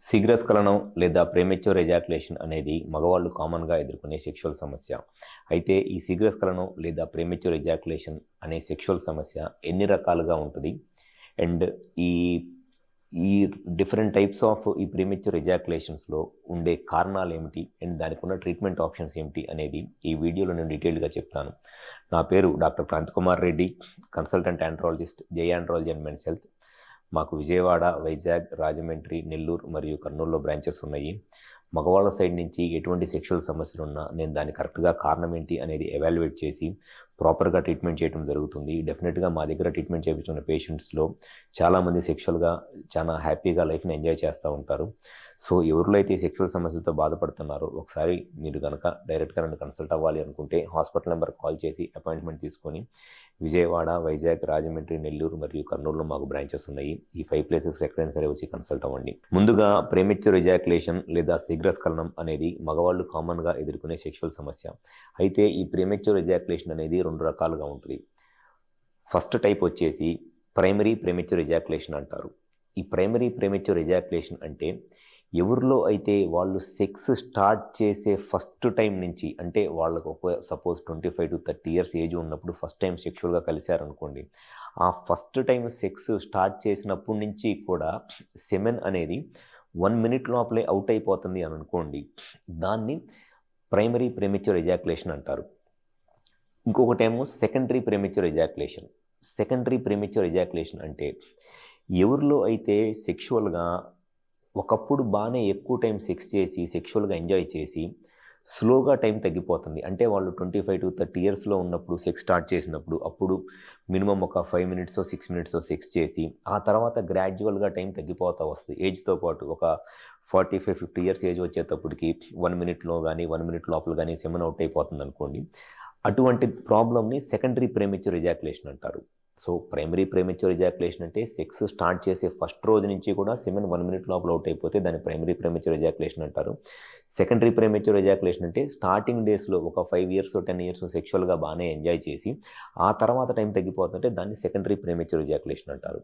శీఘ్రస్ఖలనం లేదా premature ejaculation అనేది మగవాళ్ళు కామన్గా ఎదుర్కొనే సెక్షువల్ సమస్య. అయితే ఈ శీఘ్రస్ఖలనం లేదా ప్రీమెచ్యూర్ ఎజాక్యులేషన్ అనే సెక్షువల్ సమస్య ఎన్ని రకాలుగా ఉంటుంది అండ్ ఈ ఈ డిఫరెంట్ టైప్స్ ఆఫ్ ఈ ప్రీమెచ్యూర్ ఎజాక్యులేషన్స్లో ఉండే కారణాలు ఏమిటి అండ్ దానికి ఉన్న ట్రీట్మెంట్ ఆప్షన్స్ ఏమిటి అనేది ఈ వీడియోలో నేను డీటెయిల్గా చెప్తాను. నా పేరు doctor Kranthi Kumar Reddy, consultant andrologist, జై ఆండ్రాలజీ అండ్ మెన్స్ హెల్త్. మాకు విజయవాడ, వైజాగ్, రాజమండ్రి, నెల్లూరు మరియు కర్నూలులో బ్రాంచెస్ ఉన్నాయి. మగవాళ్ళ సైడ్ నుంచి ఎటువంటి సెక్షువల్ సమస్యలు ఉన్నా నేను దాన్ని కరెక్ట్గా కారణం ఏంటి అనేది ఎవాల్యుయేట్ చేసి ప్రాపర్గా ట్రీట్మెంట్ చేయడం జరుగుతుంది. డెఫినెట్గా మా దగ్గర ట్రీట్మెంట్ చేయించుకున్న పేషెంట్స్లో చాలామంది సెక్షువల్గా చాలా హ్యాపీగా లైఫ్ని ఎంజాయ్ చేస్తూ ఉంటారు. సో ఎవరిలో అయితే సెక్షువల్ సమస్యలతో బాధపడుతున్నారో ఒకసారి మీరు కనుక డైరెక్ట్గా నన్ను కన్సల్ట్ అవ్వాలి అనుకుంటే హాస్పిటల్ నెంబర్కి కాల్ చేసి అపాయింట్మెంట్ తీసుకొని విజయవాడ, వైజాగ్, రాజమండ్రి, నెల్లూరు మరియు కర్నూలులో మాకు బ్రాంచెస్ ఉన్నాయి. ఈ 5 ప్లేసెస్ ఎక్కడైనా సరే వచ్చి కన్సల్ట్ అవ్వండి. ముందుగా ప్రీమెచ్యూర్ ఎజాక్యులేషన్ లేదా శీఘ్రస్ఖలనం అనేది మగవాళ్ళు కామన్గా ఎదుర్కొనే సెక్షువల్ సమస్య. అయితే ఈ ప్రీమెచ్యూర్ ఎజాక్యులేషన్ అనేది 2 రకాలుగా ఉంటుంది. ఫస్ట్ టైప్ వచ్చేసి ప్రైమరీ ప్రీమెచ్యూర్ ఎజాక్యులేషన్ అంటారు. ఈ ప్రైమరీ ప్రీమెచ్యూర్ ఎజాక్యులేషన్ అంటే ఎవరిలో అయితే వాళ్ళు సెక్స్ స్టార్ట్ చేసే ఫస్ట్ టైం నుంచి, అంటే వాళ్ళకు సపోజ్ 25 to 30 years ఏజ్ ఉన్నప్పుడు ఫస్ట్ టైం సెక్షువల్గా కలిశారనుకోండి, ఆ ఫస్ట్ టైం సెక్స్ స్టార్ట్ చేసినప్పటి నుంచి కూడా సెమెన్ అనేది 1 minute లోపలే అవుట్ అయిపోతుంది అని అనుకోండి, దాన్ని ప్రైమరీ ప్రీమెచ్యూర్ ఎజాక్యులేషన్ అంటారు. ఇంకొకటేమో secondary premature ejaculation. Secondary premature ejaculation అంటే ఎవరిలో అయితే సెక్షువల్గా ఒకప్పుడు బాగానే ఎక్కువ టైం సెక్స్ చేసి సెక్షువల్గా ఎంజాయ్ చేసి స్లోగా టైం తగ్గిపోతుంది. అంటే వాళ్ళు 25 to 30 yearsలో ఉన్నప్పుడు సెక్స్ స్టార్ట్ చేసినప్పుడు అప్పుడు మినిమం ఒక 5 minutes 6 minutes సెక్స్ చేసి ఆ తర్వాత గ్రాడ్యువల్గా టైం తగ్గిపోతూ వస్తుంది. ఏజ్తో పాటు ఒక 45-50 years ఏజ్ వచ్చేటప్పటికి 1 minute కానీ 1 minute లోపల కానీ సెమెన్ అవుట్ అయిపోతుంది అనుకోండి. అటువంటి ప్రాబ్లమ్ని సెకండరీ ప్రీమెచ్యూర్ ఎజాక్యులేషన్ అంటారు. సో ప్రైమరీ ప్రీమెచ్యూర్ ఎజాక్యులేషన్ అంటే సెక్స్ స్టార్ట్ చేసే ఫస్ట్ రోజు నుంచి కూడా సెమెన్ 1 minute లోపల అవుట్ అయిపోతే దాన్ని ప్రైమరీ ప్రీమెచ్యూర్ ఎజాక్యులేషన్ అంటారు. సెకండరీ ప్రీమెచ్యూర్ ఎజాక్యులేషన్ అంటే స్టార్టింగ్ డేస్లో ఒక 5 years 10 years సెక్షువల్గా బాగానే ఎంజాయ్ చేసి ఆ తర్వాత టైం తగ్గిపోతుంటే దాన్ని సెకండరీ ప్రీమెచ్యూర్ ఎజాక్యులేషన్ అంటారు.